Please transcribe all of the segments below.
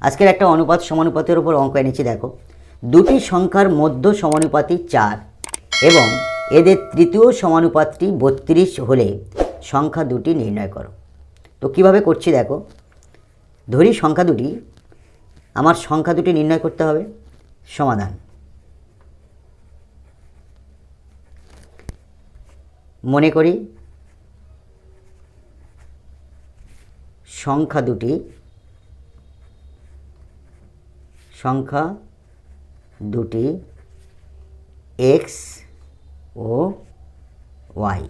আজকের একটা অনুপাত সমানুপাতের উপর অঙ্ক এনেছি। দেখো, দুটি সংখ্যার মধ্য সমানুপাতি 4 এবং এদের তৃতীয় সমানুপাতটি 32 হলে সংখ্যা দুটি নির্ণয় করো। তো কিভাবে করছি দেখো, ধরি সংখ্যা দুটি, আমার সংখ্যা দুটি নির্ণয় করতে হবে। সমাধান, মনে করি সংখ্যা দুটি x ও y,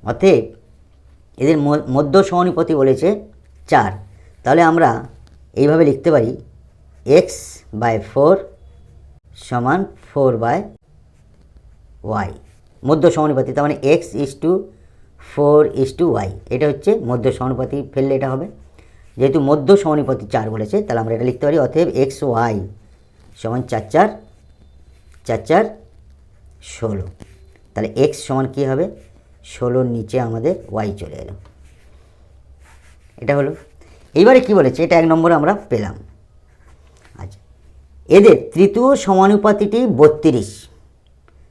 অতএব এদের মধ্য সমানুপাতি বলেছে 4। তাহলে আমরা এইভাবে লিখতে পারি x/4 সমান 4/y, মধ্য সমানুপাতি। তার মানে x:4:y, এটা হচ্ছে মধ্য সমানুপাতি ফেললে এটা হবে। যেহেতু মধ্য সমানুপাতি 4 বলেছে, তাহলে আমরা এটা লিখতে পারি অতএব xy সমান 4 4 16। তাহলে x সমান কী হবে, 16-র নিচে আমাদের y চলে এলো। এটা হলো। এইবারে কি বলেছে, এটা 1 নম্বরে আমরা পেলাম। আচ্ছা, এদের তৃতীয় সমানুপাতিটি 32।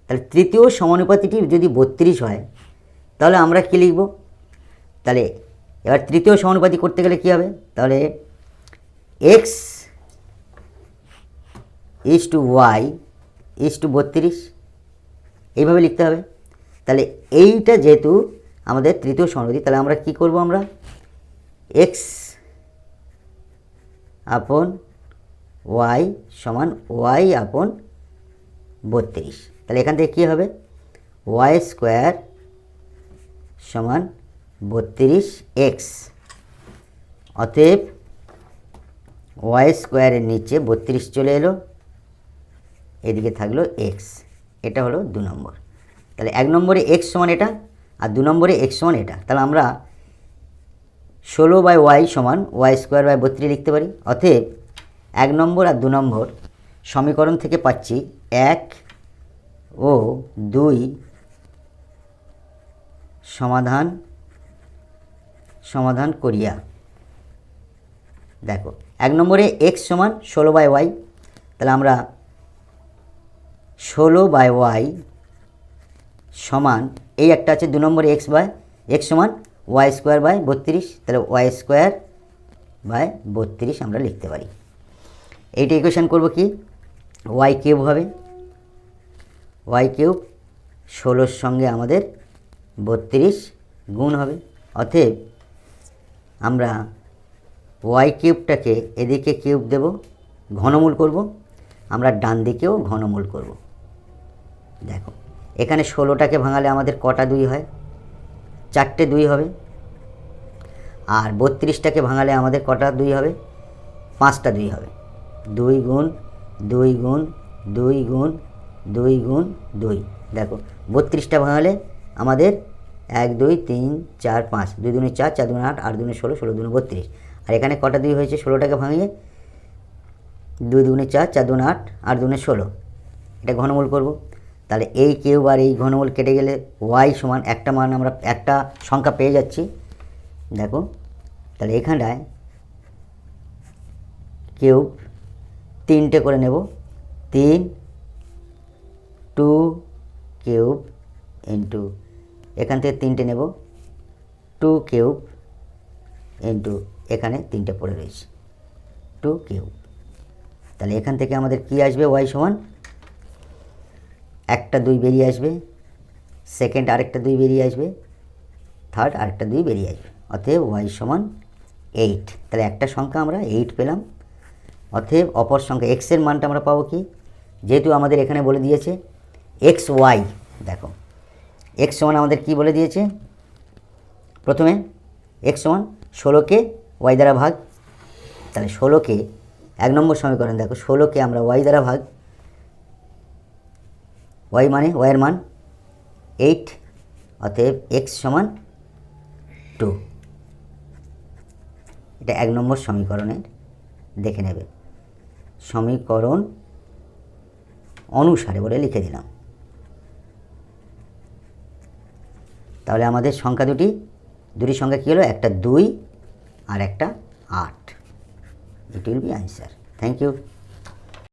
তাহলে তৃতীয় সমানুপাতিটি যদি 32 হয়, তাহলে আমরা কি লিখব? তাহলে এবার তৃতীয় সমানুপাতি করতে গেলে কি হবে, তাহলে x:y:32 এইভাবে লিখতে হবে। তাহলে এইটা যেহেতু আমাদের তৃতীয় সমানুপাতি, তাহলে আমরা কি করব, আমরা x/y সমান y/32। তাহলে এখান থেকে কী হবে, y² সমান 32x, অতএব y² নিচে 32 চলে এলো, এদিকে থাকলো x। এটা হলো 2 নম্বর। তাহলে 1 নম্বরে x সমান এটা, আর 2 নম্বরে x সমান এটা। তাহলে আমরা 16/y সমান y²/32 লিখতে পারি। অতএব 1 নম্বর আর 2 নম্বর সমীকরণ থেকে পাচ্ছি 1 ও 2 সমাধান করিয়া। দেখো, 1 নম্বরে x সমান 16/y, তাহলে আমরা 16/y সমান এই একটা আছে 2 নম্বরে x সমান y²/32, তাহলে y²/32 আমরা লিখতে পারি। এইটা ইকুয়েশন করব কি, y³ হবে, y³ 16-র সঙ্গে আমাদের 32 গুণ হবে। অতএব আমরা y³ এদিকে কিউব দেব, ঘনমূল করব, আমরা ডান দিকেও ঘনমূল করব। দেখো, এখানে 16টাকে ভাঙালে আমাদের কটা 2 হয়, 4টে 2 হবে। আর 32টাকে ভাঙালে আমাদের কটা 2 হবে, 5টা 2 হবে। 2 গুণ 2 গুণ 2 গুণ 2 গুণ 2। দেখো, 32টা ভাঙালে আমাদের 1 2 3 4 5, 2 দুগুণে 4, 4 দুগুণে 8, 8 দুগুণে 16, 16 দুগুণে 32। আর এখানে কটা 2 হয়েছে, 16টাকে ভাঙিয়ে 2 দুগুণে 4, 4 দুগুণে 8, 8 দুগুণে 16। এটা ঘনমূল করব। তাহলে এই কিউব আর এই ঘনমূল কেটে গেলে y সমান একটা মান, আমরা একটা সংখ্যা পেয়ে যাচ্ছি। দেখো, তাহলে এখানটায় কিউব 3টে করে নেব, 3 2 কিউব ইন্টু, এখান থেকে 3টে নেব 2 কিউব ইন্টু, এখানে 3টে পড়ে রয়েছে 2 কিউব। তাহলে এখান থেকে আমাদের কি আসবে, y সমান একটা 2 বেরিয়ে আসবে, সেকেন্ড আরেকটা 2 বেরিয়ে আসবে, থার্ড আরেকটা 2 বেরিয়ে আসবে। অতএব y সমান 8। তাহলে একটা সংখ্যা আমরা 8 পেলাম। অতএব অপর সংখ্যা x এর মানটা আমরা পাবো কি, যেহেতু আমাদের এখানে বলে দিয়েছে xy। দেখো, x সমান আমাদের কি বলে দিয়েছে, প্রথমে x সমান 16কে y দ্বারা ভাগ। তাহলে 16কে 1 নম্বর সমীকরণ, দেখো 16কে আমরা y দ্বারা ভাগ, y মানে y এর মান 8, অতএব x সমান 2। এটা 1 নম্বর সমীকরণের দেখে নেবে, সমীকরণ অনুসারে বলে লিখে দিলাম। তাহলে আমাদের সংখ্যা দুটি সংখ্যা কী হলো, একটা 2 আর একটা 8। It will be answer. Thank you.